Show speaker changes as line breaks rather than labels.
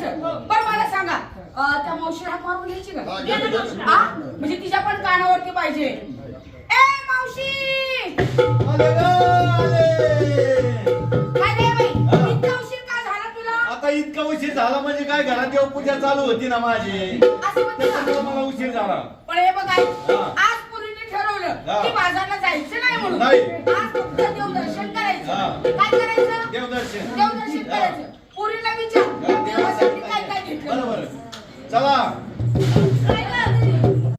करायचं. बरं मला सांगा त्या मावशीला हाक मारून घ्यायची का? म्हणजे तिच्या पण कानावरती पाहिजे. ए मावशी
इतका उशीर झाला म्हणजे काय घरात देवपूजा चालू होती ना माझी, त्याच्यामुळे मला उशीर झाला.
पण हे बघ आज पुरीने ठरवलं की बाजारला जायचं नाही म्हणून. आज फक्त देवदर्शन करायचं. काय करायचं? देवदर्शन करायचं. पुरीला विचार देवासाठी काय काय घेतलं.
बरोबर. चला